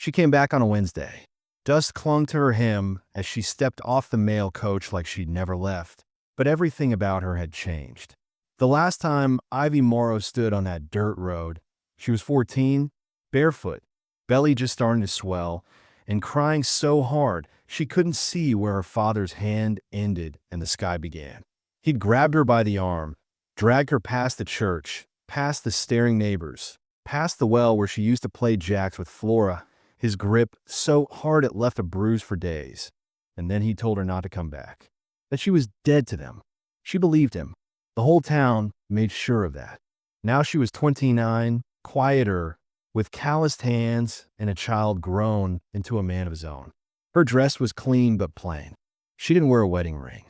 She came back on a Wednesday. Dust clung to her hem as she stepped off the mail coach like she'd never left, but everything about her had changed. The last time Ivy Morrow stood on that dirt road, she was 14, barefoot, belly just starting to swell, and crying so hard she couldn't see where her father's hand ended and the sky began. He'd grabbed her by the arm, dragged her past the church, past the staring neighbors, past the well where she used to play jacks with Flora, his grip so hard it left a bruise for days. And then he told her not to come back, that she was dead to them. She believed him. The whole town made sure of that. Now she was 29, quieter, with calloused hands and a child grown into a man of his own. Her dress was clean but plain. She didn't wear a wedding ring.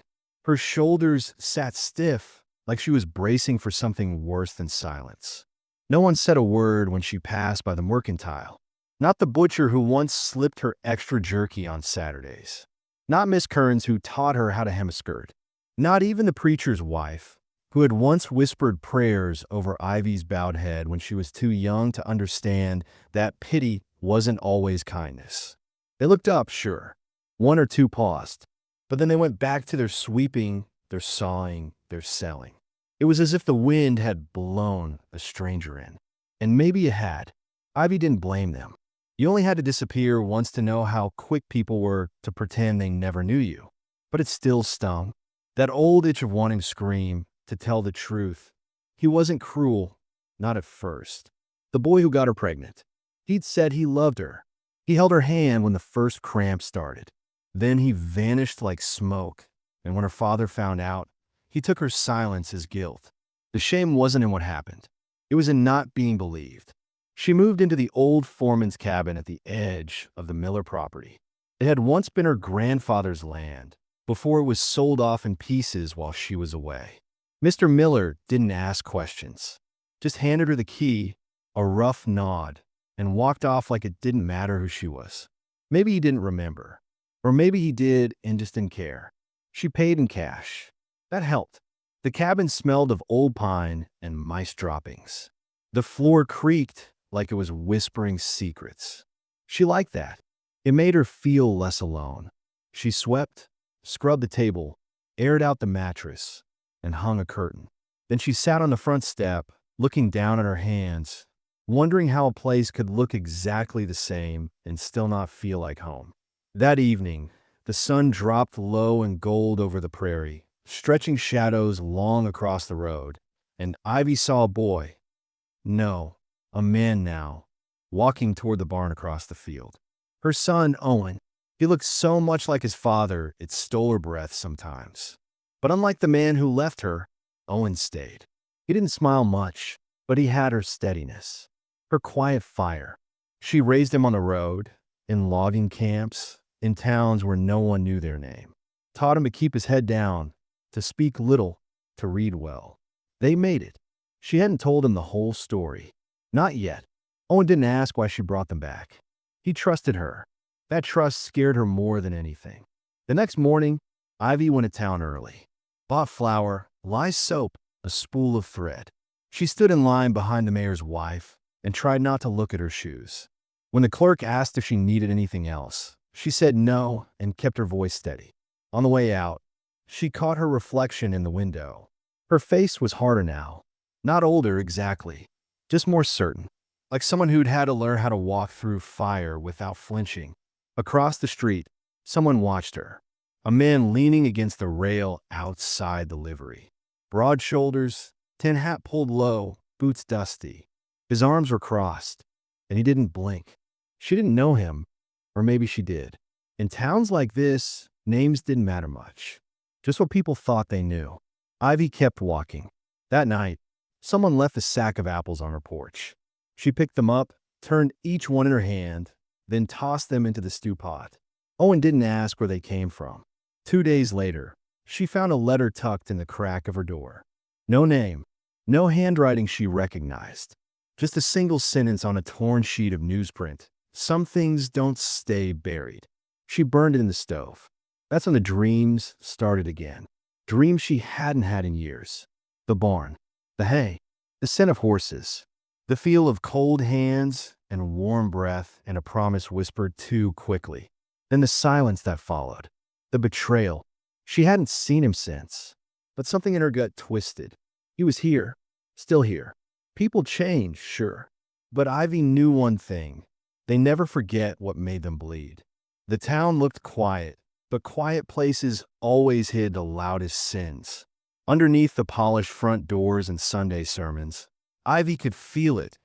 Her shoulders sat stiff, like she was bracing for something worse than silence. No one said a word when she passed by the mercantile. Not the butcher who once slipped her extra jerky on Saturdays. Not Miss Kearns who taught her how to hem a skirt. Not even the preacher's wife, who had once whispered prayers over Ivy's bowed head when she was too young to understand that pity wasn't always kindness. They looked up, sure. One or two paused. But then they went back to their sweeping, their sawing, their selling. It was as if the wind had blown a stranger in. And maybe it had. Ivy didn't blame them. You only had to disappear once to know how quick people were to pretend they never knew you. But it still stung. That old itch of wanting to scream, to tell the truth. He wasn't cruel, not at first. The boy who got her pregnant. He'd said he loved her. He held her hand when the first cramp started. Then he vanished like smoke, and when her father found out, he took her silence as guilt. The shame wasn't in what happened. It was in not being believed. She moved into the old foreman's cabin at the edge of the Miller property. It had once been her grandfather's land, before it was sold off in pieces while she was away. Mr. Miller didn't ask questions, just handed her the key, a rough nod, and walked off like it didn't matter who she was. Maybe he didn't remember, or maybe he did and just didn't care. She paid in cash. That helped. The cabin smelled of old pine and mice droppings. The floor creaked like it was whispering secrets. She liked that. It made her feel less alone. She swept, scrubbed the table, aired out the mattress, and hung a curtain. Then she sat on the front step, looking down at her hands, wondering how a place could look exactly the same and still not feel like home. That evening, the sun dropped low and gold over the prairie, stretching shadows long across the road, and Ivy saw a boy. No, a man now, walking toward the barn across the field. Her son, Owen. He looked so much like his father, it stole her breath sometimes. But unlike the man who left her, Owen stayed. He didn't smile much, but he had her steadiness, her quiet fire. She raised him on the road, in logging camps, in towns where no one knew their name. Taught him to keep his head down, to speak little, to read well. They made it. She hadn't told him the whole story. Not yet. Owen didn't ask why she brought them back. He trusted her. That trust scared her more than anything. The next morning, Ivy went to town early. Bought flour, lye soap, a spool of thread. She stood in line behind the mayor's wife and tried not to look at her shoes. When the clerk asked if she needed anything else, she said no and kept her voice steady. On the way out, she caught her reflection in the window. Her face was harder now. Not older exactly, just more certain, like someone who'd had to learn how to walk through fire without flinching. Across the street, someone watched her. A man leaning against the rail outside the livery. Broad shoulders, tin hat pulled low, boots dusty. His arms were crossed, and he didn't blink. She didn't know him, or maybe she did. In towns like this, names didn't matter much. Just what people thought they knew. Ivy kept walking. That night, someone left a sack of apples on her porch. She picked them up, turned each one in her hand, then tossed them into the stew pot. Owen didn't ask where they came from. 2 days later, she found a letter tucked in the crack of her door. No name, no handwriting she recognized. Just a single sentence on a torn sheet of newsprint. Some things don't stay buried. She burned it in the stove. That's when the dreams started again. Dreams she hadn't had in years. The barn, the hay, the scent of horses, the feel of cold hands and warm breath and a promise whispered too quickly. Then the silence that followed. The betrayal. She hadn't seen him since, but something in her gut twisted. He was here, still here. People change, sure. But Ivy knew one thing. They never forget what made them bleed. The town looked quiet, but quiet places always hid the loudest sins. Underneath the polished front doors and Sunday sermons, Ivy could feel it,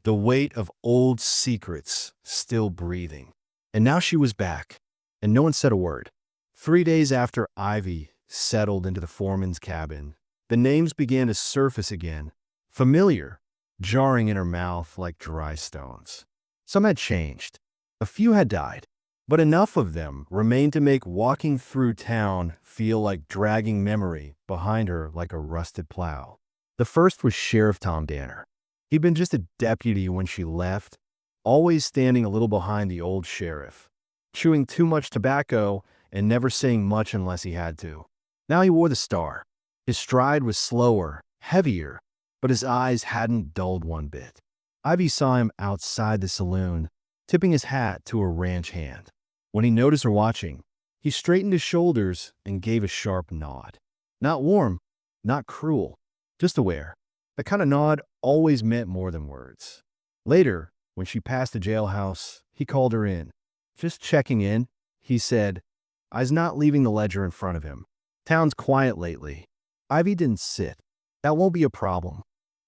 the weight of old secrets still breathing. And now she was back, and no one said a word. 3 days after Ivy settled into the foreman's cabin, the names began to surface again, familiar, jarring in her mouth like dry stones. Some had changed. A few had died, but enough of them remained to make walking through town feel like dragging memory behind her like a rusted plow. The first was Sheriff Tom Danner. He'd been just a deputy when she left, always standing a little behind the old sheriff, chewing too much tobacco and never saying much unless he had to. Now he wore the star. His stride was slower, heavier, but his eyes hadn't dulled one bit. Ivy saw him outside the saloon, tipping his hat to a ranch hand. When he noticed her watching, he straightened his shoulders and gave a sharp nod. Not warm, not cruel, just aware. The kind of nod always meant more than words. Later, when she passed the jailhouse, he called her in. Just checking in, he said. I's not leaving the ledger in front of him. Town's quiet lately. Ivy didn't sit. That won't be a problem.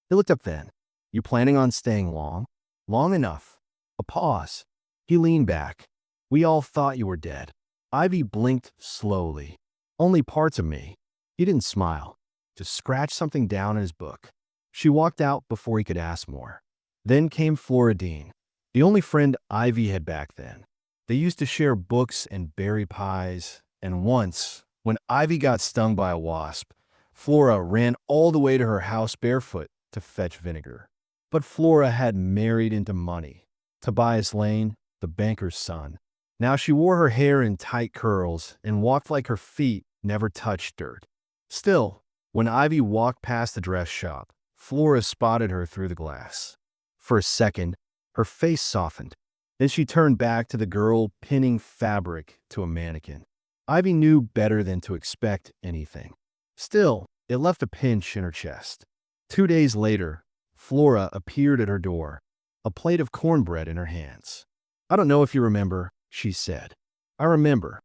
He looked up then. You planning on staying long? Long enough. A pause. He leaned back. We all thought you were dead. Ivy blinked slowly. Only parts of me. He didn't smile. Just scratched something down in his book. She walked out before he could ask more. Then came Flora Dean, the only friend Ivy had back then. They used to share books and berry pies, and once, when Ivy got stung by a wasp, Flora ran all the way to her house barefoot to fetch vinegar. But Flora had married into money. Tobias Lane, the banker's son. Now she wore her hair in tight curls and walked like her feet never touched dirt. Still, when Ivy walked past the dress shop, Flora spotted her through the glass. For a second, her face softened. Then she turned back to the girl pinning fabric to a mannequin. Ivy knew better than to expect anything. Still, it left a pinch in her chest. 2 days later, Flora appeared at her door, a plate of cornbread in her hands. I don't know if you remember, she said. I remember.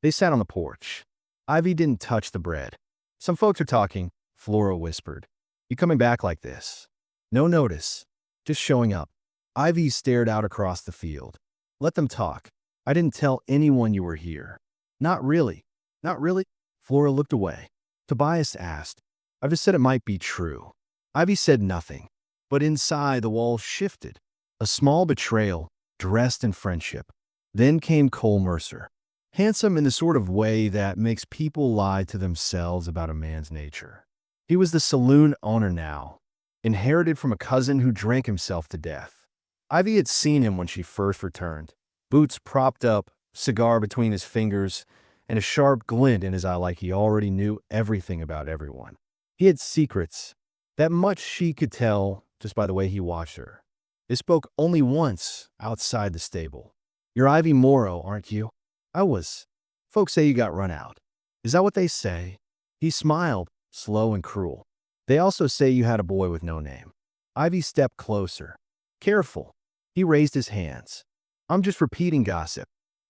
They sat on the porch. Ivy didn't touch the bread. Some folks are talking, Flora whispered. You coming back like this? No notice. Just showing up. Ivy stared out across the field. Let them talk. I didn't tell anyone you were here. Not really. Not really? Flora looked away. Tobias asked. I just said it might be true. Ivy said nothing, but inside the walls shifted. A small betrayal, dressed in friendship. Then came Cole Mercer. Handsome in the sort of way that makes people lie to themselves about a man's nature. He was the saloon owner now, inherited from a cousin who drank himself to death. Ivy had seen him when she first returned. Boots propped up, cigar between his fingers, and a sharp glint in his eye like he already knew everything about everyone. He had secrets, that much she could tell just by the way he watched her. They spoke only once outside the stable. You're Ivy Morrow, aren't you? I was. Folks say you got run out. Is that what they say? He smiled, slow and cruel. They also say you had a boy with no name. Ivy stepped closer. Careful. He raised his hands. I'm just repeating gossip.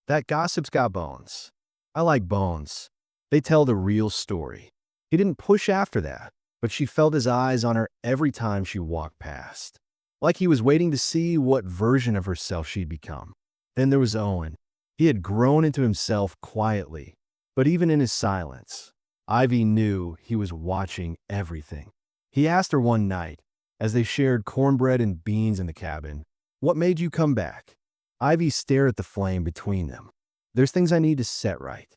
That gossip's got bones. I like bones. They tell the real story. He didn't push after that, but she felt his eyes on her every time she walked past. Like he was waiting to see what version of herself she'd become. Then there was Owen. He had grown into himself quietly, but even in his silence, Ivy knew he was watching everything. He asked her one night, as they shared cornbread and beans in the cabin, what made you come back? Ivy stared at the flame between them. There's things I need to set right.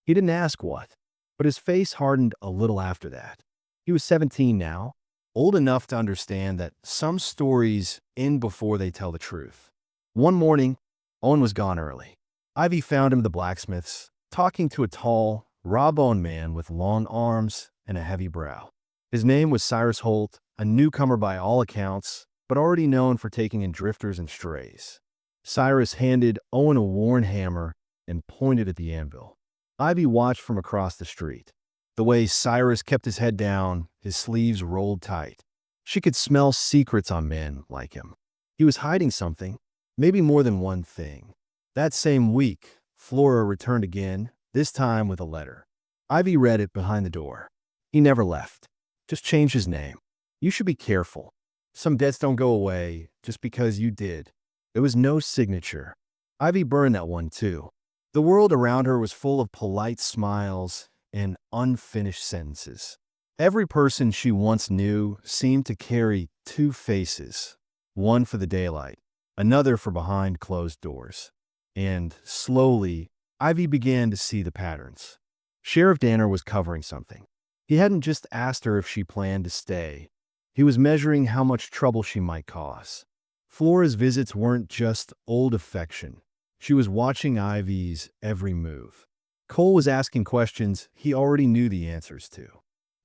He didn't ask what, but his face hardened a little after that. He was 17 now, old enough to understand that some stories end before they tell the truth. One morning, Owen was gone early. Ivy found him at the blacksmith's, talking to a tall, raw-boned man with long arms and a heavy brow. His name was Cyrus Holt, a newcomer by all accounts, but already known for taking in drifters and strays. Cyrus handed Owen a worn hammer and pointed at the anvil. Ivy watched from across the street. The way Cyrus kept his head down, his sleeves rolled tight. She could smell secrets on men like him. He was hiding something, maybe more than one thing. That same week, Flora returned again, this time with a letter. Ivy read it behind the door. He never left. Just changed his name. You should be careful. Some debts don't go away just because you did. There was no signature. Ivy burned that one too. The world around her was full of polite smiles and unfinished sentences. Every person she once knew seemed to carry two faces, one for the daylight, another for behind closed doors. And slowly, Ivy began to see the patterns. Sheriff Danner was covering something. He hadn't just asked her if she planned to stay. He was measuring how much trouble she might cause. Flora's visits weren't just old affection. She was watching Ivy's every move. Cole was asking questions he already knew the answers to.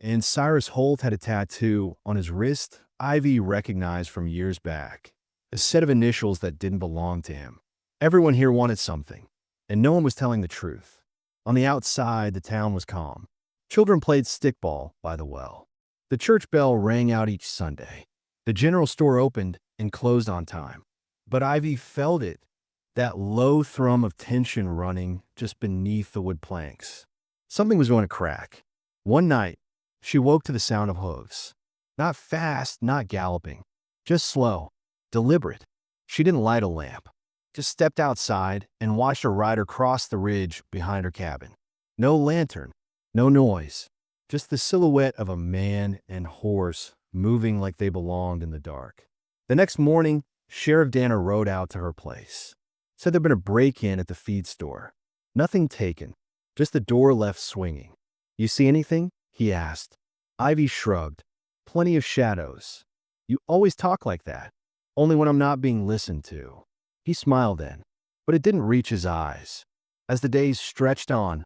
And Cyrus Holt had a tattoo on his wrist Ivy recognized from years back, a set of initials that didn't belong to him. Everyone here wanted something, and no one was telling the truth. On the outside, the town was calm. Children played stickball by the well. The church bell rang out each Sunday. The general store opened and closed on time. But Ivy felt it, that low thrum of tension running just beneath the wood planks. Something was going to crack. One night, she woke to the sound of hooves. Not fast, not galloping, just slow, deliberate. She didn't light a lamp, just stepped outside and watched a rider cross the ridge behind her cabin. No lantern, no noise, just the silhouette of a man and horse moving like they belonged in the dark. The next morning, Sheriff Danner rode out to her place. Said there'd been a break-in at the feed store. Nothing taken, just the door left swinging. You see anything? He asked. Ivy shrugged. Plenty of shadows. You always talk like that. Only when I'm not being listened to. He smiled then, but it didn't reach his eyes. As the days stretched on,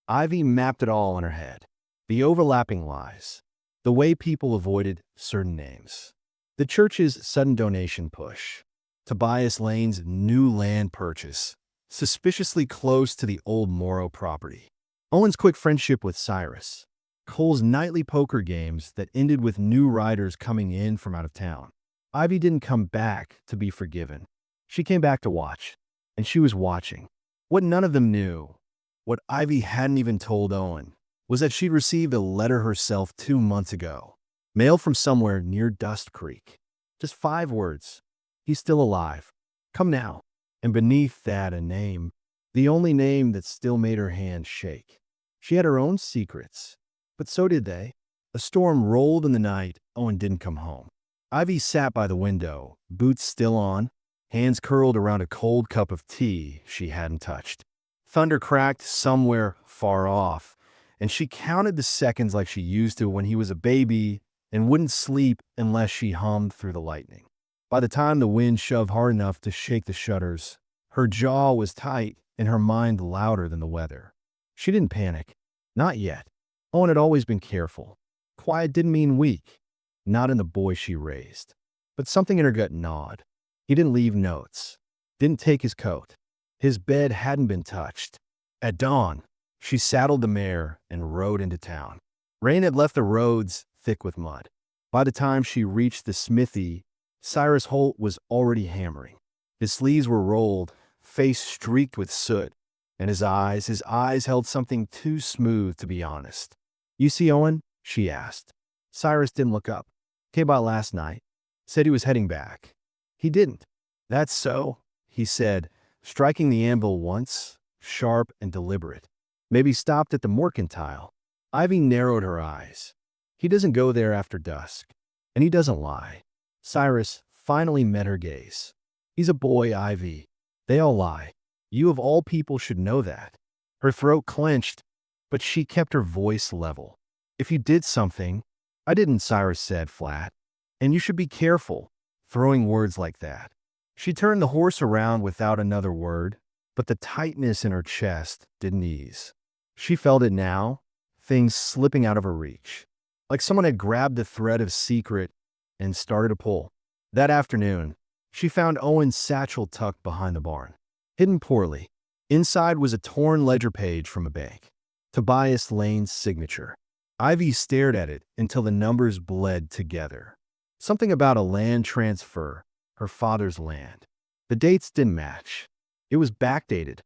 Ivy mapped it all in her head. The overlapping lies. The way people avoided certain names. The church's sudden donation push. Tobias Lane's new land purchase, suspiciously close to the old Morrow property. Owen's quick friendship with Cyrus. Cole's nightly poker games that ended with new riders coming in from out of town. Ivy didn't come back to be forgiven. She came back to watch, and she was watching. What none of them knew, what Ivy hadn't even told Owen, was that she'd received a letter herself 2 months ago, mailed from somewhere near Dust Creek. Just 5 words. He's still alive. Come now. And beneath that, a name. The only name that still made her hand shake. She had her own secrets, but so did they. A storm rolled in the night. Owen didn't come home. Ivy sat by the window, boots still on, hands curled around a cold cup of tea she hadn't touched. Thunder cracked somewhere far off, and she counted the seconds like she used to when he was a baby and wouldn't sleep unless she hummed through the lightning. By the time the wind shoved hard enough to shake the shutters, her jaw was tight and her mind louder than the weather. She didn't panic. Not yet. Owen had always been careful. Quiet didn't mean weak. Not in the boy she raised. But something in her gut gnawed. He didn't leave notes. Didn't take his coat. His bed hadn't been touched. At dawn, she saddled the mare and rode into town. Rain had left the roads thick with mud. By the time she reached the smithy, Cyrus Holt was already hammering. His sleeves were rolled, face streaked with soot, and his eyes held something too smooth to be honest. You see Owen? She asked. Cyrus didn't look up. Came about last night. Said he was heading back. He didn't. That's so, he said, striking the anvil once, sharp and deliberate. Maybe stopped at the mercantile. Ivy narrowed her eyes. He doesn't go there after dusk. And he doesn't lie. Cyrus finally met her gaze. He's a boy, Ivy. They all lie. You of all people should know that. Her throat clenched, but she kept her voice level. If you did something, I didn't, Cyrus said flat. And you should be careful, throwing words like that. She turned the horse around without another word, but the tightness in her chest didn't ease. She felt it now, things slipping out of her reach. Like someone had grabbed the thread of secret and started to pull. That afternoon, she found Owen's satchel tucked behind the barn, hidden poorly. Inside was a torn ledger page from a bank. Tobias Lane's signature. Ivy stared at it until the numbers bled together. Something about a land transfer, her father's land. The dates didn't match. It was backdated,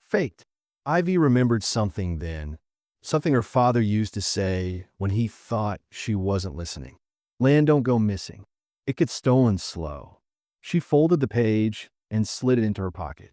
faked. Ivy remembered something then, something her father used to say when he thought she wasn't listening. Land don't go missing. It gets stolen slow. She folded the page and slid it into her pocket.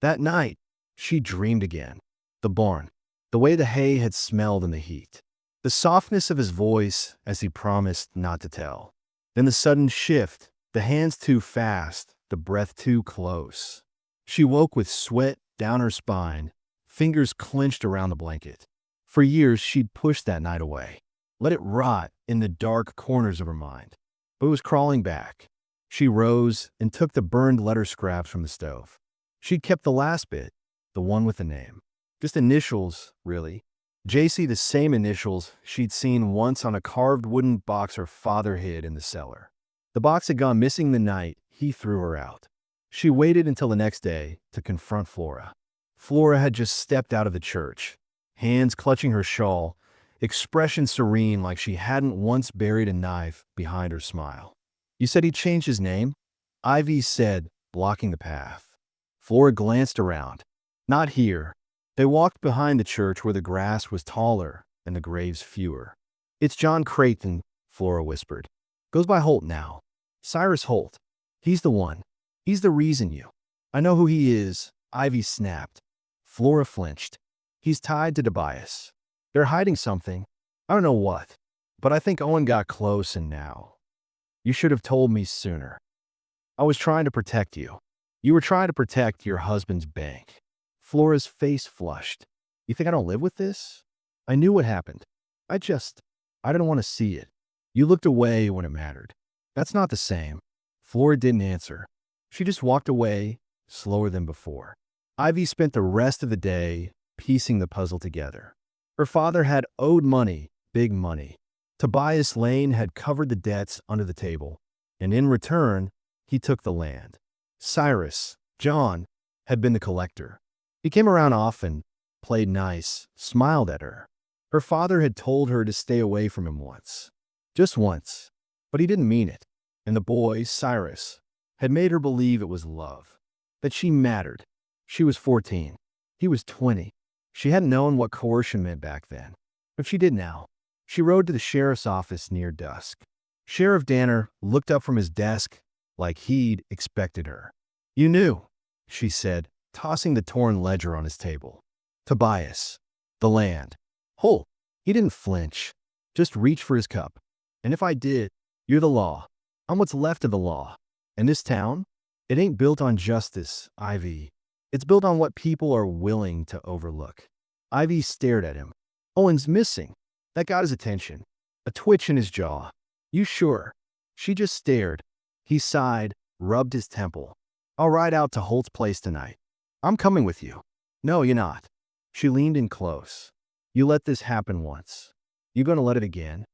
That night, she dreamed again. The barn, the way the hay had smelled in the heat, the softness of his voice as he promised not to tell. Then the sudden shift, the hands too fast, the breath too close. She woke with sweat down her spine, fingers clenched around the blanket. For years, she'd pushed that night away, let it rot in the dark corners of her mind. But it was crawling back. She rose and took the burned letter scraps from the stove. She'd kept the last bit, the one with the name. Just initials, really. JC, the same initials she'd seen once on a carved wooden box her father hid in the cellar. The box had gone missing the night he threw her out. She waited until the next day to confront Flora. Flora had just stepped out of the church, hands clutching her shawl, expression serene like she hadn't once buried a knife behind her smile. "You said he changed his name?" Ivy said, blocking the path. Flora glanced around. Not here. They walked behind the church where the grass was taller and the graves fewer. "It's John Creighton," Flora whispered. "Goes by Holt now. Cyrus Holt. He's the one. He's the reason you—" "I know who he is," Ivy snapped. Flora flinched. "He's tied to Tobias. They're hiding something. I don't know what. But I think Owen got close and now. You should have told me sooner. I was trying to protect you. You were trying to protect your husband's bank." Flora's face flushed. "You think I don't live with this? I knew what happened. I didn't want to see it. You looked away when it mattered." "That's not the same." Flora didn't answer. She just walked away, slower than before. Ivy spent the rest of the day piecing the puzzle together. Her father had owed money, big money. Tobias Lane had covered the debts under the table, and in return, he took the land. Cyrus, John, had been the collector. He came around often, played nice, smiled at her. Her father had told her to stay away from him once. Just once. But he didn't mean it. And the boy, Cyrus, had made her believe it was love. That she mattered. She was 14. He was 20. She hadn't known what coercion meant back then. But she did now. She rode to the sheriff's office near dusk. Sheriff Danner looked up from his desk like he'd expected her. "You knew," she said, tossing the torn ledger on his table. "Tobias. The land. Holt." He didn't flinch. Just reach for his cup. "And if I did, you're the law. I'm what's left of the law. And this town? It ain't built on justice, Ivy. It's built on what people are willing to overlook." Ivy stared at him. "Owen's missing." That got his attention. A twitch in his jaw. "You sure?" She just stared. He sighed, rubbed his temple. "I'll ride out to Holt's place tonight. I'm coming with you." "No, you're not." She leaned in close. "You let this happen once. You gonna let it again?"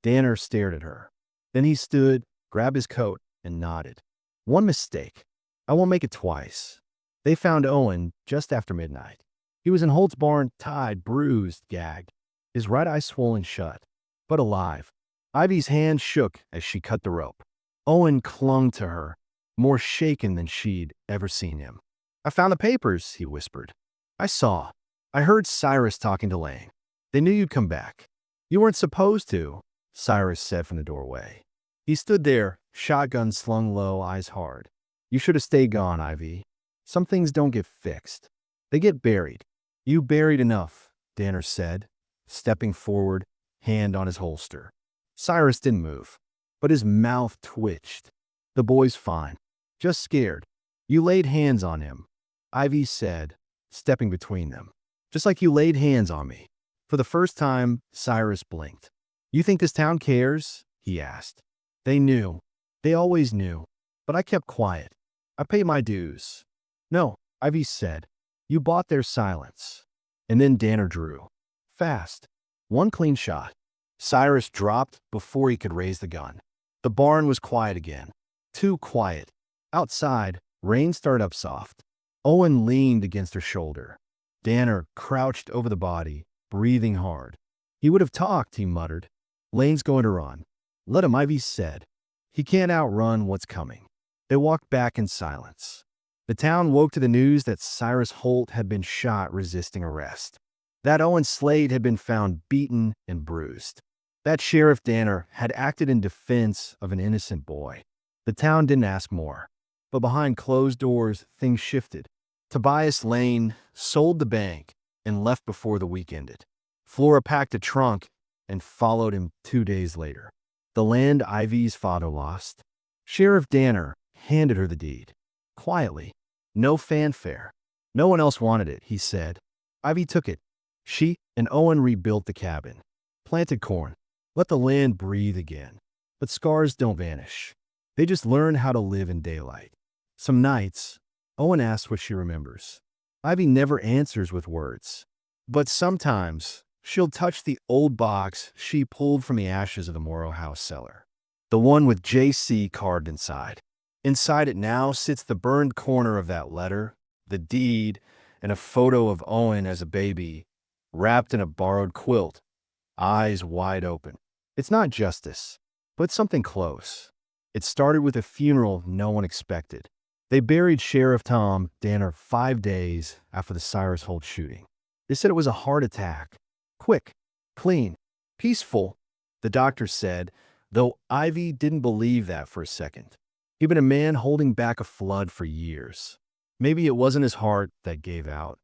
Danner stared at her. Then he stood, grabbed his coat, and nodded. "One mistake. I won't make it twice." They found Owen just after midnight. He was in Holt's barn, tied, bruised, gagged, his right eye swollen shut, but alive. Ivy's hand shook as she cut the rope. Owen clung to her, more shaken than she'd ever seen him. "I found the papers," he whispered. "I saw. I heard Cyrus talking to Lang. They knew you'd come back." "You weren't supposed to," Cyrus said from the doorway. He stood there, shotgun slung low, eyes hard. "You should have stayed gone, Ivy. Some things don't get fixed. They get buried." "You buried enough," Danner said, stepping forward, hand on his holster. Cyrus didn't move, but his mouth twitched. "The boy's fine. Just scared. You laid hands on him," Ivy said, stepping between them. "Just like you laid hands on me." For the first time, Cyrus blinked. "You think this town cares?" he asked. "They knew. They always knew. But I kept quiet. I paid my dues." "No," Ivy said. "You bought their silence." And then Danner drew. Fast. One clean shot. Cyrus dropped before he could raise the gun. The barn was quiet again. Too quiet. Outside, rain started up soft. Owen leaned against her shoulder. Danner crouched over the body, breathing hard. He would have talked, he muttered. Lane's going to run. Let him, Ivy said. He can't outrun what's coming. They walked back in silence. The town woke to the news that Cyrus Holt had been shot resisting arrest. That Owen Slade had been found beaten and bruised. That Sheriff Danner had acted in defense of an innocent boy. The town didn't ask more. But behind closed doors, things shifted. Tobias Lane sold the bank and left before the week ended. Flora packed a trunk and followed him 2 days later. The land Ivy's father lost. Sheriff Danner handed her the deed. Quietly. No fanfare. No one else wanted it, he said. Ivy took it. She and Owen rebuilt the cabin. Planted corn. Let the land breathe again. But scars don't vanish. They just learn how to live in daylight. Some nights, Owen asks what she remembers. Ivy never answers with words. But sometimes, she'll touch the old box she pulled from the ashes of the Morrow House cellar. The one with JC carved inside. Inside it now sits the burned corner of that letter, the deed, and a photo of Owen as a baby, wrapped in a borrowed quilt, eyes wide open. It's not justice, but something close. It started with a funeral no one expected. They buried Sheriff Tom Danner 5 days after the Cyrus Holt shooting. They said it was a heart attack. Quick, clean, peaceful, the doctor said, though Ivy didn't believe that for a second. He'd been a man holding back a flood for years. Maybe it wasn't his heart that gave out.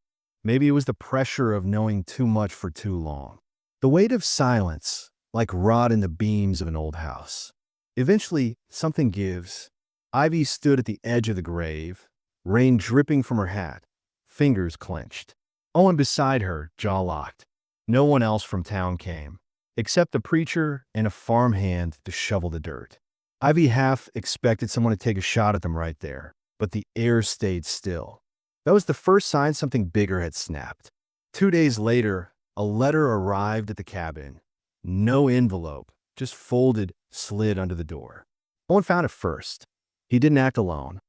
Maybe it was the pressure of knowing too much for too long. The weight of silence, like rot in the beams of an old house. Eventually, something gives. Ivy stood at the edge of the grave, rain dripping from her hat, fingers clenched. Owen beside her, jaw locked. No one else from town came, except the preacher and a farm hand to shovel the dirt. Ivy half expected someone to take a shot at them right there, but the air stayed still. That was the first sign something bigger had snapped. 2 days later, a letter arrived at the cabin. No envelope, just folded, slid under the door. Owen found it first. He didn't act alone.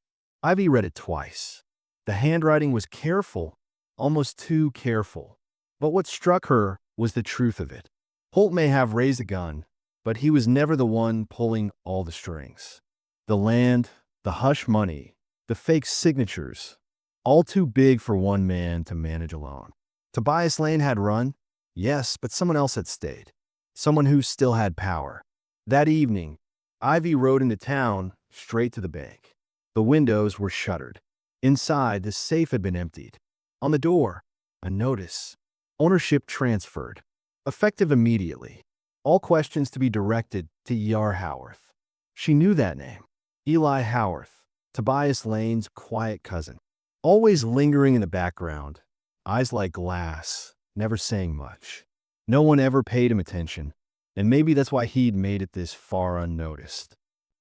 Ivy read it twice. The handwriting was careful, almost too careful. But what struck her was the truth of it. Holt may have raised a gun, but he was never the one pulling all the strings. The land, the hush money, the fake signatures, all too big for one man to manage alone. Tobias Lane had run, yes, but someone else had stayed. Someone who still had power. That evening, Ivy rode into town, straight to the bank. The windows were shuttered. Inside, the safe had been emptied. On the door, a notice. Ownership transferred. Effective immediately. All questions to be directed to E.R. Howarth. She knew that name. Eli Howarth, Tobias Lane's quiet cousin. Always lingering in the background. Eyes like glass, never saying much. No one ever paid him attention, and maybe that's why he'd made it this far unnoticed.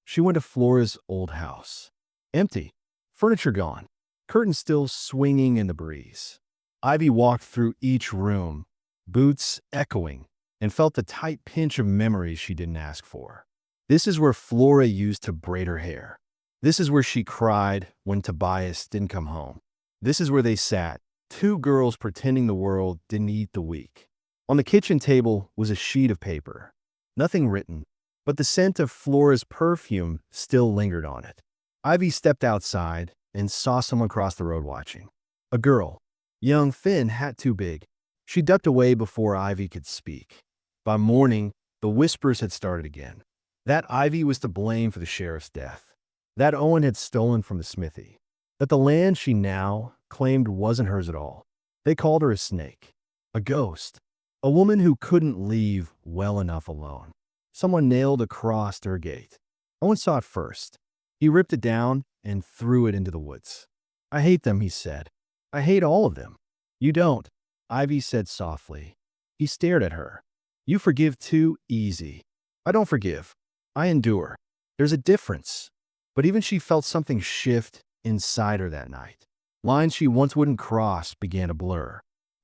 She went to Flora's old house. Empty. Furniture gone. Curtains still swinging in the breeze. Ivy walked through each room, boots echoing, and felt the tight pinch of memories she didn't ask for. This is where Flora used to braid her hair. This is where she cried when Tobias didn't come home. This is where they sat, 2 girls pretending the world didn't eat the weak. On the kitchen table was a sheet of paper. Nothing written, but the scent of Flora's perfume still lingered on it. Ivy stepped outside and saw someone cross the road watching. A girl. Young, thin, hat too big. She ducked away before Ivy could speak. By morning, the whispers had started again. That Ivy was to blame for the sheriff's death. That Owen had stolen from the smithy. That the land she now claimed wasn't hers at all. They called her a snake. A ghost. A woman who couldn't leave well enough alone. Someone nailed a cross to her gate. Owen saw it first. He ripped it down and threw it into the woods. I hate them, he said. I hate all of them. You don't, Ivy said softly. He stared at her. You forgive too easy. I don't forgive. I endure. There's a difference. But even she felt something shift inside her that night. Lines she once wouldn't cross began to blur.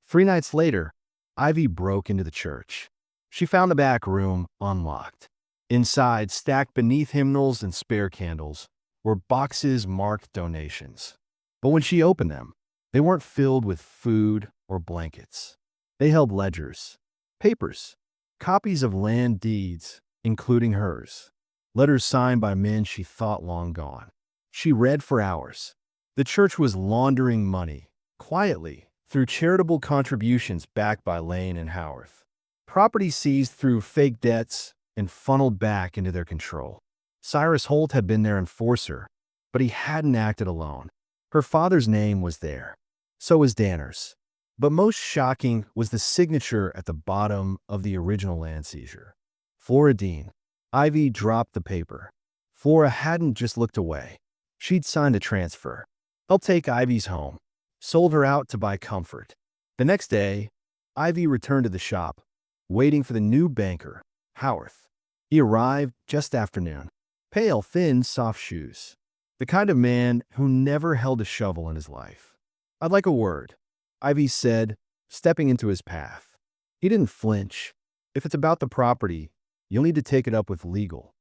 3 nights later, Ivy broke into the church. She found the back room unlocked. Inside, stacked beneath hymnals and spare candles, were boxes marked donations. But when she opened them, they weren't filled with food or blankets. They held ledgers, papers, copies of land deeds, including hers, letters signed by men she thought long gone. She read for hours. The church was laundering money, quietly, through charitable contributions backed by Lane and Howarth. Property seized through fake debts and funneled back into their control. Cyrus Holt had been their enforcer, but he hadn't acted alone. Her father's name was there. So was Danner's. But most shocking was the signature at the bottom of the original land seizure. Flora Dean. Ivy dropped the paper. Flora hadn't just looked away. She'd signed a transfer. Helped take Ivy's home. Sold her out to buy comfort. The next day, Ivy returned to the shop, waiting for the new banker, Howarth. He arrived just after noon. Pale, thin, soft shoes. The kind of man who never held a shovel in his life. "I'd like a word," Ivy said, stepping into his path. He didn't flinch. "If it's about the property, you'll need to take it up with legal.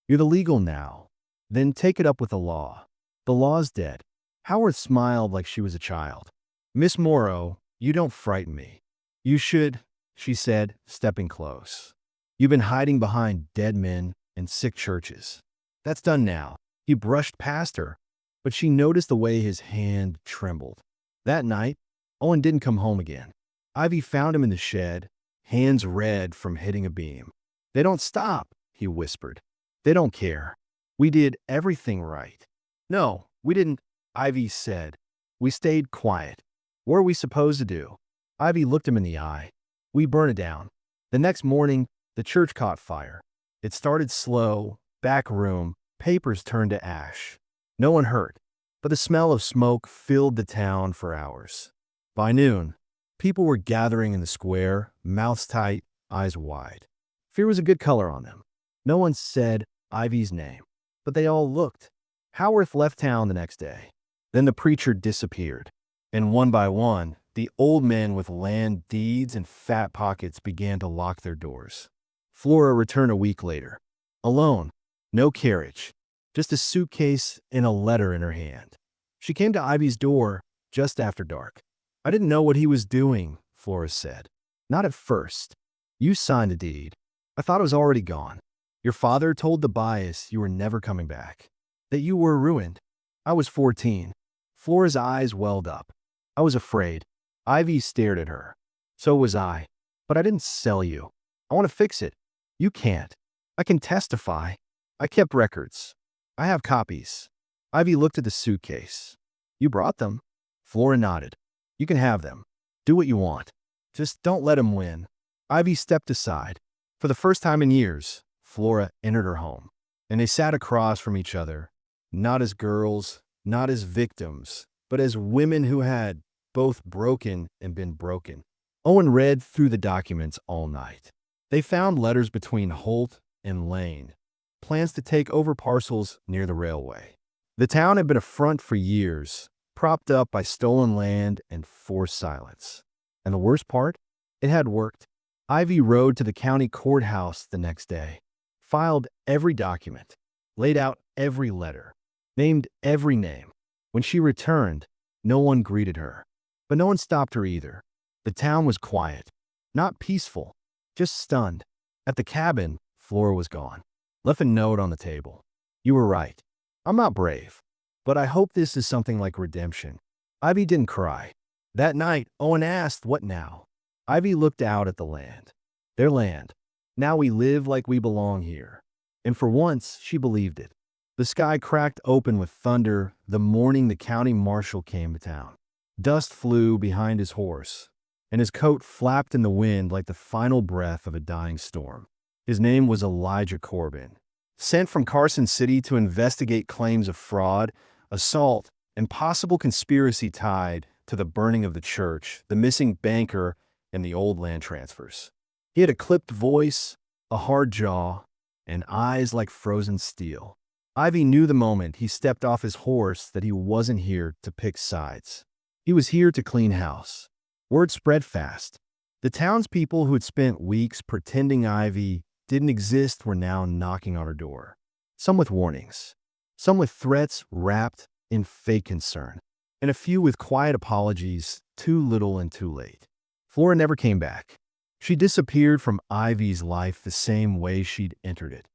You're the legal now. Then take it up with the law. The law's dead." Howard smiled like she was a child. "Miss Morrow, you don't frighten me." "You should," she said, stepping close. "You've been hiding behind dead men and sick churches. That's done now." He brushed past her, but she noticed the way his hand trembled. That night, Owen didn't come home again. Ivy found him in the shed, hands red from hitting a beam. "They don't stop," he whispered. "They don't care. We did everything right." "No, we didn't," Ivy said. "We stayed quiet. What are we supposed to do?" Ivy looked him in the eye. "We burn it down." The next morning, the church caught fire. It started slow, back room, papers turned to ash. No one hurt, but the smell of smoke filled the town for hours. By noon, people were gathering in the square, mouths tight, eyes wide. Fear was a good color on them. No one said Ivy's name, but they all looked. Howarth left town the next day. Then the preacher disappeared, and one by one, the old men with land deeds and fat pockets began to lock their doors. Flora returned a week later, alone, no carriage, just a suitcase and a letter in her hand. She came to Ivy's door just after dark. "I didn't know what he was doing," Flora said. "Not at first. You signed the deed. I thought it was already gone. Your father told the bias you were never coming back, that you were ruined. I was 14. Flora's eyes welled up. "I was afraid." Ivy stared at her. "So was I. But I didn't sell you. I want to fix it." "You can't." "I can testify. I kept records. I have copies." Ivy looked at the suitcase. "You brought them?" Flora nodded. "You can have them. Do what you want. Just don't let him win." Ivy stepped aside. For the first time in years, Flora entered her home, and they sat across from each other, not as girls, not as victims, but as women who had both broken and been broken. Owen read through the documents all night. They found letters between Holt and Lane, plans to take over parcels near the railway. The town had been a front for years, propped up by stolen land and forced silence. And the worst part? It had worked. Ivy rode to the county courthouse the next day, filed every document, laid out every letter, named every name. When she returned, no one greeted her. But no one stopped her either. The town was quiet, not peaceful, just stunned. At the cabin, Flora was gone. Left a note on the table. "You were right. I'm not brave, but I hope this is something like redemption." Ivy didn't cry. That night, Owen asked, "What now?" Ivy looked out at the land. Their land. "Now we live like we belong here." And for once, she believed it. The sky cracked open with thunder the morning the county marshal came to town. Dust flew behind his horse, and his coat flapped in the wind like the final breath of a dying storm. His name was Elijah Corbin, sent from Carson City to investigate claims of fraud, assault, and possible conspiracy tied to the burning of the church, the missing banker, and the old land transfers. He had a clipped voice, a hard jaw, and eyes like frozen steel. Ivy knew the moment he stepped off his horse that he wasn't here to pick sides. He was here to clean house. Word spread fast. The townspeople who had spent weeks pretending Ivy didn't exist were now knocking on her door. Some with warnings, some with threats wrapped in fake concern, and a few with quiet apologies, too little and too late. Flora never came back. She disappeared from Ivy's life the same way she'd entered it,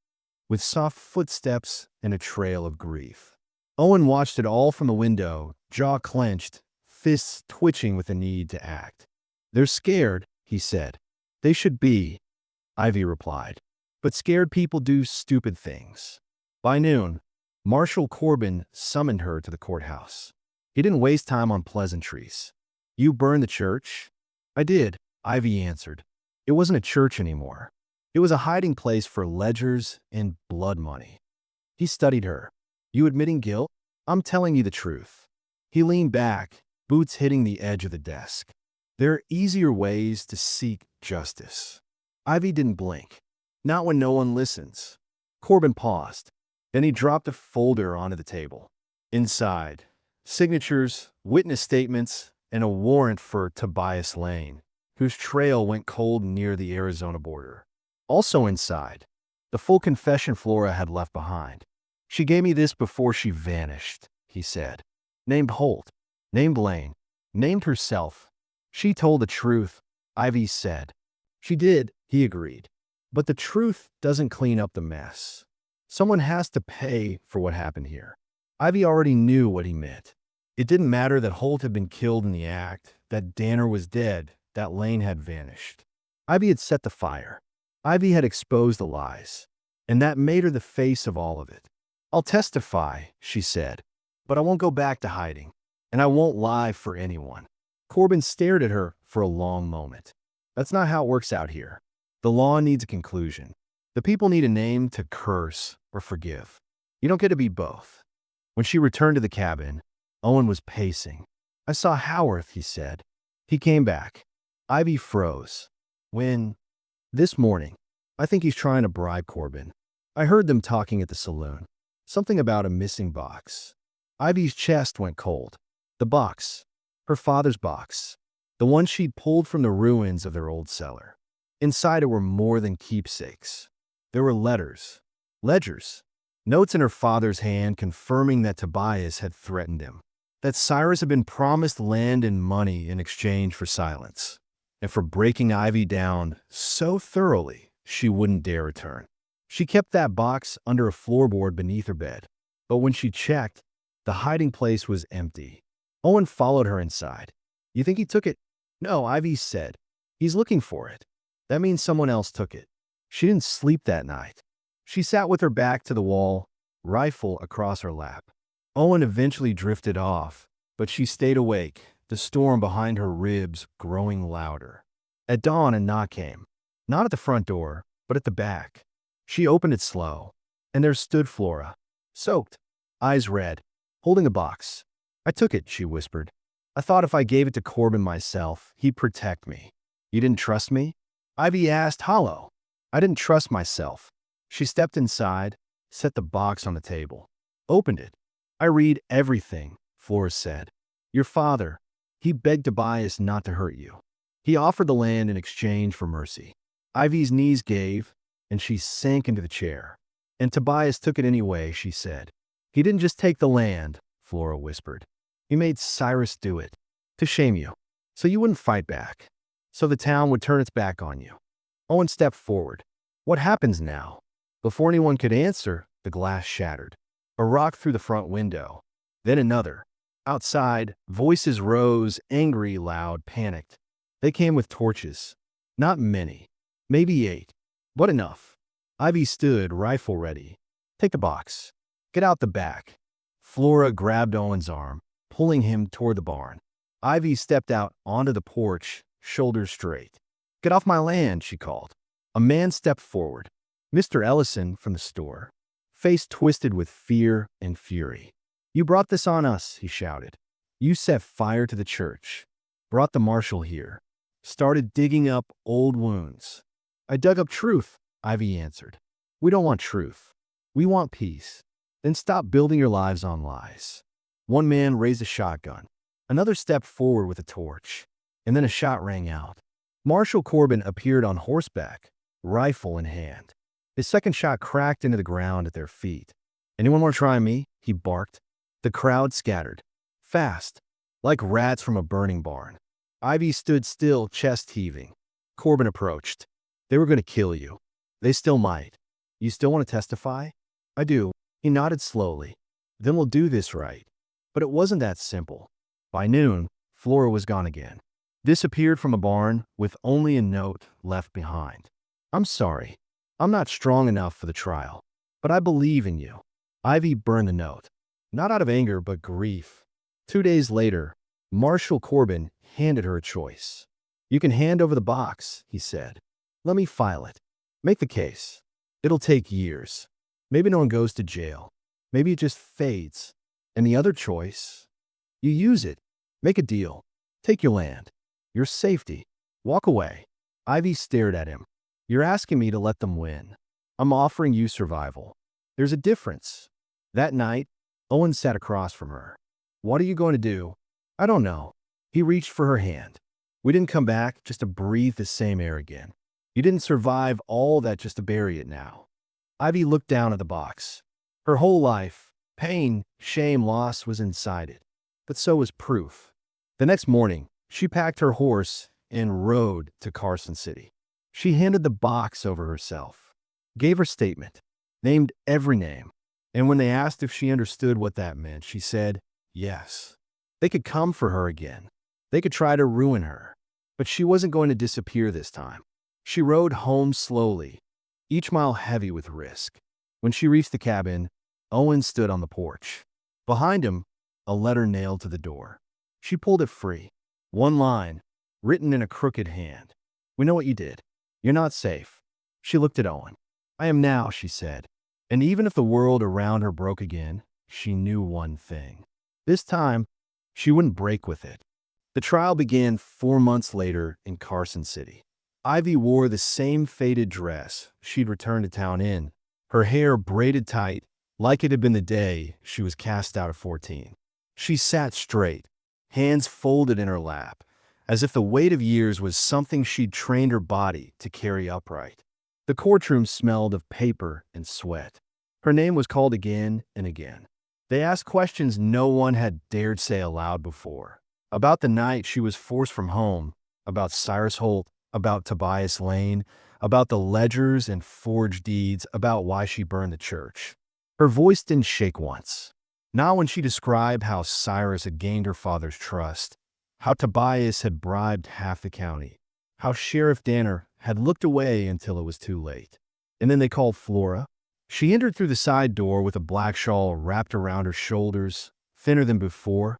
with soft footsteps and a trail of grief. Owen watched it all from the window, jaw clenched, fists twitching with the need to act. "They're scared," he said. "They should be," Ivy replied. "But scared people do stupid things." By noon, Marshal Corbin summoned her to the courthouse. He didn't waste time on pleasantries. "You burned the church?" "I did," Ivy answered. It wasn't a church anymore. It was a hiding place for ledgers and blood money. He studied her. "You admitting guilt?" "I'm telling you the truth." He leaned back, boots hitting the edge of the desk. "There are easier ways to seek justice." Ivy didn't blink. "Not when no one listens." Corbin paused. Then he dropped a folder onto the table. Inside, signatures, witness statements, and a warrant for Tobias Lane, whose trail went cold near the Arizona border. Also inside, the full confession Flora had left behind. "She gave me this before she vanished," he said. "Named Holt, named Lane, named herself. She told the truth," Ivy said. "She did," he agreed. "But the truth doesn't clean up the mess. Someone has to pay for what happened here." Ivy already knew what he meant. It didn't matter that Holt had been killed in the act, that Danner was dead, that Lane had vanished. Ivy had set the fire. Ivy had exposed the lies, and that made her the face of all of it. "I'll testify," she said, "but I won't go back to hiding, and I won't lie for anyone." Corbin stared at her for a long moment. "That's not how it works out here. The law needs a conclusion. The people need a name to curse or forgive. You don't get to be both." When she returned to the cabin, Owen was pacing. "I saw Howarth," he said. "He came back." Ivy froze. "When?" "This morning. I think he's trying to bribe Corbin. I heard them talking at the saloon. Something about a missing box." Ivy's chest went cold. The box. Her father's box. The one she'd pulled from the ruins of their old cellar. Inside it were more than keepsakes. There were letters. Ledgers. Notes in her father's hand confirming that Tobias had threatened him. That Cyrus had been promised land and money in exchange for silence. And for breaking Ivy down so thoroughly she wouldn't dare return. She kept that box under a floorboard beneath her bed. But when she checked, the hiding place was empty. Owen followed her inside. "You think he took it?" "No," Ivy said. "He's looking for it. That means someone else took it." She didn't sleep that night. She sat with her back to the wall, rifle across her lap. Owen eventually drifted off, but she stayed awake, the storm behind her ribs growing louder. At dawn, a knock came. Not at the front door, but at the back. She opened it slow, and there stood Flora, soaked, eyes red, holding a box. "I took it," she whispered. "I thought if I gave it to Corbin myself, he'd protect me." "You didn't trust me?" Ivy asked, hollow. "I didn't trust myself." She stepped inside, set the box on the table, opened it. "I read everything," Flora said. "Your father, he begged Tobias not to hurt you. He offered the land in exchange for mercy." Ivy's knees gave, and she sank into the chair. "And Tobias took it anyway," she said. "He didn't just take the land," Flora whispered. "He made Cyrus do it, to shame you, so you wouldn't fight back, so the town would turn its back on you." Owen stepped forward. "What happens now?" Before anyone could answer, the glass shattered. A rock through the front window. Then another. Outside, voices rose, angry, loud, panicked. They came with torches. Not many. Maybe 8. But enough. Ivy stood, rifle ready. "Take the box. Get out the back." Flora grabbed Owen's arm, pulling him toward the barn. Ivy stepped out onto the porch, shoulders straight. "Get off my land," she called. A man stepped forward. Mr. Ellison from the store, face twisted with fear and fury. "You brought this on us," he shouted. "You set fire to the church, brought the marshal here, started digging up old wounds." "I dug up truth," Ivy answered. "We don't want truth. We want peace. Then stop building your lives on lies." One man raised a shotgun. Another stepped forward with a torch. And then a shot rang out. Marshal Corbin appeared on horseback, rifle in hand. His second shot cracked into the ground at their feet. "Anyone want to try me?" he barked. The crowd scattered. Fast, like rats from a burning barn. Ivy stood still, chest heaving. Corbin approached. They were going to kill you. They still might. You still want to testify? I do. He nodded slowly. Then we'll do this right. But it wasn't that simple. By noon, Flora was gone again. Disappeared from a barn with only a note left behind. I'm sorry. I'm not strong enough for the trial. But I believe in you. Ivy burned the note. Not out of anger, but grief. 2 days later, Marshal Corbin handed her a choice. You can hand over the box, he said. Let me file it. Make the case. It'll take years. Maybe no one goes to jail. Maybe it just fades. And the other choice? You use it. Make a deal. Take your land. Your safety. Walk away. Ivy stared at him. You're asking me to let them win. I'm offering you survival. There's a difference. That night, Owen sat across from her. What are you going to do? I don't know. He reached for her hand. We didn't come back just to breathe the same air again. You didn't survive all that just to bury it now. Ivy looked down at the box. Her whole life, pain, shame, loss was inside it. But so was proof. The next morning, she packed her horse and rode to Carson City. She handed the box over herself, gave her statement, named every name. And when they asked if she understood what that meant, she said, yes. They could come for her again. They could try to ruin her. But she wasn't going to disappear this time. She rode home slowly, each mile heavy with risk. When she reached the cabin, Owen stood on the porch. Behind him, a letter nailed to the door. She pulled it free. One line, written in a crooked hand. We know what you did. You're not safe. She looked at Owen. I am now, she said. And even if the world around her broke again, she knew one thing. This time, she wouldn't break with it. The trial began 4 months later in Carson City. Ivy wore the same faded dress she'd returned to town in, her hair braided tight, like it had been the day she was cast out of 14. She sat straight, hands folded in her lap, as if the weight of years was something she'd trained her body to carry upright. The courtroom smelled of paper and sweat. Her name was called again and again. They asked questions no one had dared say aloud before. About the night she was forced from home, about Cyrus Holt, about Tobias Lane, about the ledgers and forged deeds, about why she burned the church. Her voice didn't shake once. Not when she described how Cyrus had gained her father's trust, how Tobias had bribed half the county, how Sheriff Danner had looked away until it was too late. And then they called Flora. She entered through the side door with a black shawl wrapped around her shoulders, thinner than before,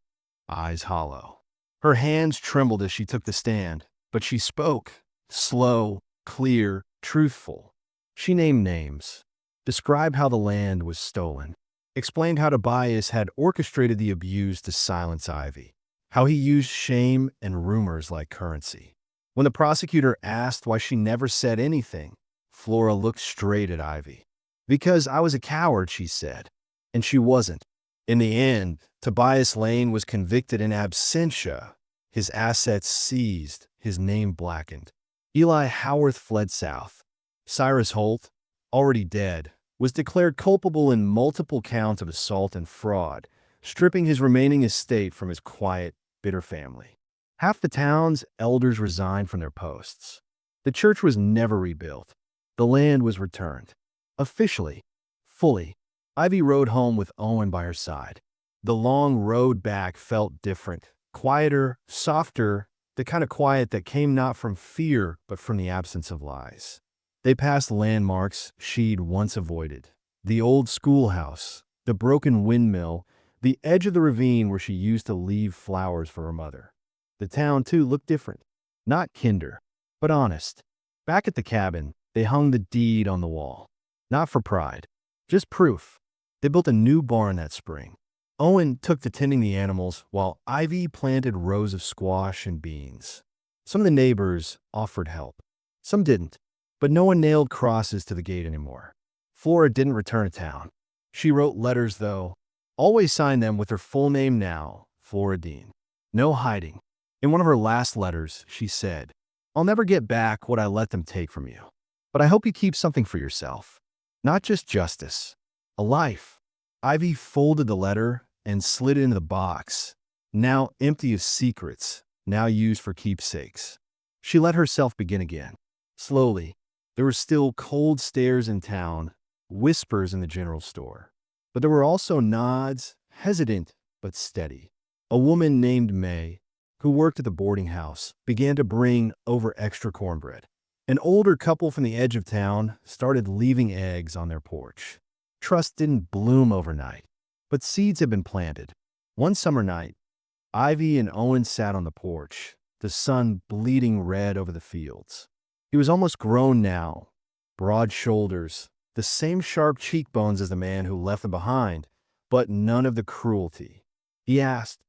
eyes hollow. Her hands trembled as she took the stand, but she spoke, slow, clear, truthful. She named names, described how the land was stolen, explained how Tobias had orchestrated the abuse to silence Ivy, how he used shame and rumors like currency. When the prosecutor asked why she never said anything, Flora looked straight at Ivy. Because I was a coward, she said. And she wasn't. In the end, Tobias Lane was convicted in absentia, his assets seized, his name blackened. Eli Howarth fled south. Cyrus Holt, already dead, was declared culpable in multiple counts of assault and fraud, stripping his remaining estate from his quiet, bitter family. Half the town's elders resigned from their posts. The church was never rebuilt. The land was returned. Officially, fully, Ivy rode home with Owen by her side. The long road back felt different, quieter, softer, the kind of quiet that came not from fear but from the absence of lies. They passed landmarks she'd once avoided. The old schoolhouse, the broken windmill, the edge of the ravine where she used to leave flowers for her mother. The town, too, looked different. Not kinder, but honest. Back at the cabin, they hung the deed on the wall. Not for pride, just proof. They built a new barn that spring. Owen took to tending the animals while Ivy planted rows of squash and beans. Some of the neighbors offered help. Some didn't, but no one nailed crosses to the gate anymore. Flora didn't return to town. She wrote letters, though. Always signed them with her full name now, Flora Dean. No hiding. In one of her last letters, she said, I'll never get back what I let them take from you. But I hope you keep something for yourself. Not just justice. A life. Ivy folded the letter and slid it into the box, now empty of secrets, now used for keepsakes. She let herself begin again. Slowly, there were still cold stares in town, whispers in the general store. But there were also nods, hesitant but steady. A woman named May, who worked at the boarding house, began to bring over extra cornbread. An older couple from the edge of town started leaving eggs on their porch. Trust didn't bloom overnight, but seeds had been planted. One summer night, Ivy and Owen sat on the porch, the sun bleeding red over the fields. He was almost grown now, broad shoulders, the same sharp cheekbones as the man who left them behind, but none of the cruelty. He asked,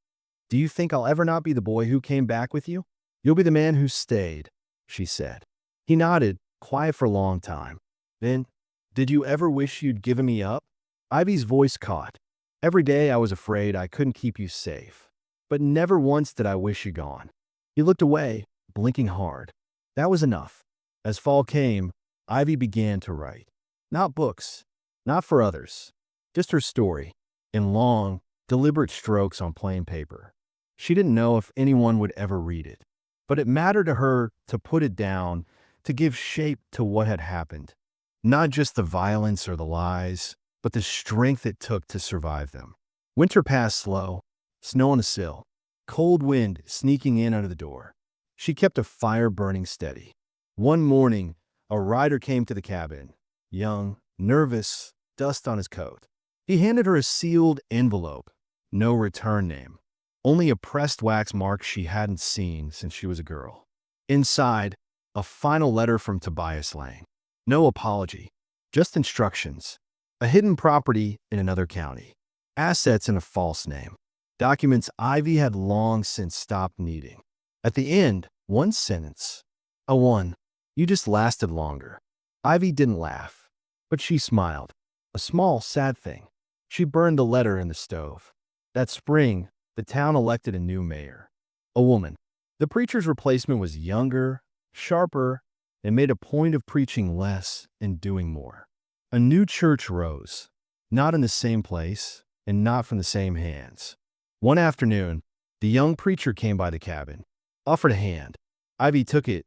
"Do you think I'll ever not be the boy who came back with you?" "You'll be the man who stayed," she said. He nodded, quiet for a long time. Then, "Did you ever wish you'd given me up?" Ivy's voice caught. "Every day I was afraid I couldn't keep you safe. But never once did I wish you gone." He looked away, blinking hard. That was enough. As fall came, Ivy began to write. Not books, not for others, just her story, in long, deliberate strokes on plain paper. She didn't know if anyone would ever read it, but it mattered to her to put it down, to give shape to what had happened. Not just the violence or the lies, but the strength it took to survive them. Winter passed slow, snow on the sill, cold wind sneaking in under the door. She kept a fire burning steady. One morning, a rider came to the cabin, young, nervous, dust on his coat. He handed her a sealed envelope, no return name, only a pressed wax mark she hadn't seen since she was a girl. Inside, a final letter from Tobias Lang. No apology, just instructions. A hidden property in another county. Assets in a false name. Documents Ivy had long since stopped needing. At the end, one sentence. You just lasted longer. Ivy didn't laugh, but she smiled. A small, sad thing. She burned the letter in the stove. That spring, the town elected a new mayor. A woman. The preacher's replacement was younger, sharper, and made a point of preaching less and doing more. A new church rose, not in the same place and not from the same hands. One afternoon, the young preacher came by the cabin, offered a hand. Ivy took it,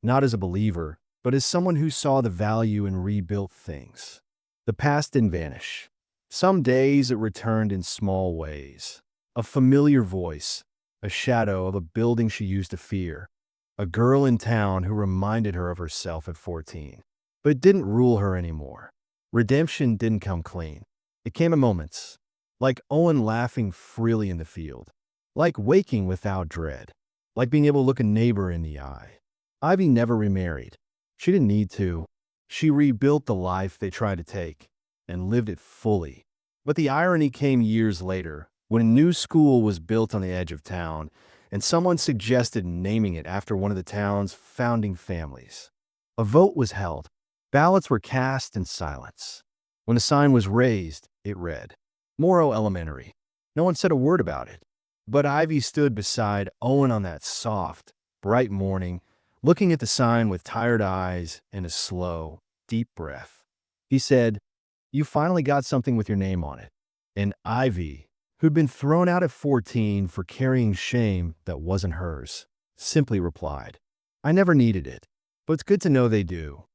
not as a believer, but as someone who saw the value in rebuilt things. The past didn't vanish. Some days it returned in small ways. A familiar voice, a shadow of a building she used to fear, a girl in town who reminded her of herself at 14. But it didn't rule her anymore. Redemption didn't come clean. It came in moments, like Owen laughing freely in the field, like waking without dread, like being able to look a neighbor in the eye. Ivy never remarried. She didn't need to. She rebuilt the life they tried to take and lived it fully. But the irony came years later, when a new school was built on the edge of town, and someone suggested naming it after one of the town's founding families. A vote was held. Ballots were cast in silence. When the sign was raised, it read, Morrow Elementary. No one said a word about it. But Ivy stood beside Owen on that soft, bright morning, looking at the sign with tired eyes and a slow, deep breath. He said, "You finally got something with your name on it." And Ivy, who'd been thrown out at 14 for carrying shame that wasn't hers, simply replied, "I never needed it, but it's good to know they do."